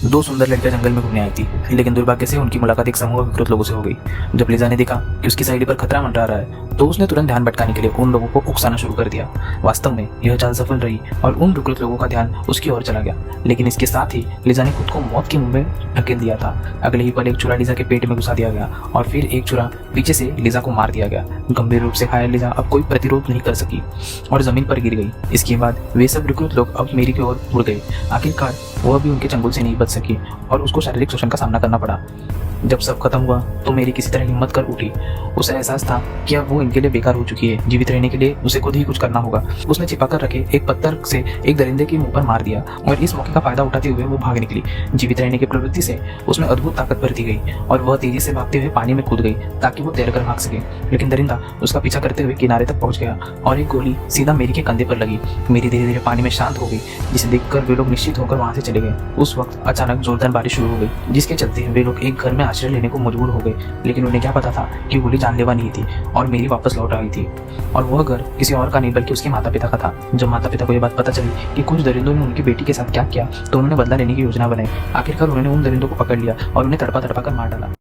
दो सुंदर लड़कियां जंगल में घूमने आई थी, लेकिन दुर्भाग्य से उनकी मुलाकात एक समूह विकृत लोगों से हो गई। जब लिजा ने देखा कि उसकी सहेली पर खतरा मंडरा रहा है, तो उसने तुरंत ध्यान भटकाने के लिए उन लोगों को उकसाना शुरू कर दिया। वास्तव में यह चाल सफल रही और उन विकृत लोगों का ध्यान उसकी ओर चला गया, लेकिन इसके साथ ही लिजा ने खुद को मौत के मुंह में ढकेल दिया था। अगले ही पल एक छुरा लिजा के पेट में घुसा दिया गया और फिर एक छुरा पीछे से लिजा को मार दिया गया। गंभीर रूप से घायल लिजा अब कोई प्रतिरोध नहीं कर सकी और जमीन पर गिर गई। इसके बाद वे सब विकृत लोग अब मेरी की ओर मुड़ गए। आखिरकार वह भी उनके चंगुल से नहीं बच सकी और उसको शारीरिक शोषण का सामना करना पड़ा। जब सब खत्म हुआ तो मेरी किसी तरह हिम्मत कर उठी। उसे एहसास था कि अब वो इनके लिए बेकार हो चुकी है। जीवित रहने के लिए उसे खुद ही कुछ करना होगा। उसने छिपाकर रखे एक पत्थर से एक दरिंदे के मुंह पर मार दिया और इस मौके का फायदा उठाते हुए वो भाग निकली। जीवित रहने की प्रवृत्ति से उसमें अद्भुत ताकत भरती गई और वह तेजी से भागते हुए पानी में कूद गई ताकि वो तैरकर भाग सके। लेकिन दरिंदा उसका पीछा करते हुए किनारे तक पहुंच गया और एक गोली सीधा मेरी के कंधे पर लगी। मेरी धीरे धीरे पानी में शांत हो गई, जिसे देखकर वे लोग निश्चित होकर वहां से चले गए। उस वक्त अचानक जोरदार बारिश शुरू हो गई, जिसके चलते वे लोग एक घर में आश्रय लेने को मजबूर हो गए। लेकिन उन्हें क्या पता था कि गोली जानलेवा नहीं थी और मेरी वापस लौट आई थी। और वह घर किसी और का नहीं बल्कि उसके माता पिता का था। जब माता पिता को यह बात पता चली कि कुछ दरिंदों ने उनकी बेटी के साथ क्या किया, तो उन्होंने बदला लेने की योजना बनाई। आखिरकार उन्होंने उन दरिंदों को पकड़ लिया और उन्हें तड़पा तड़पा कर मार डाला।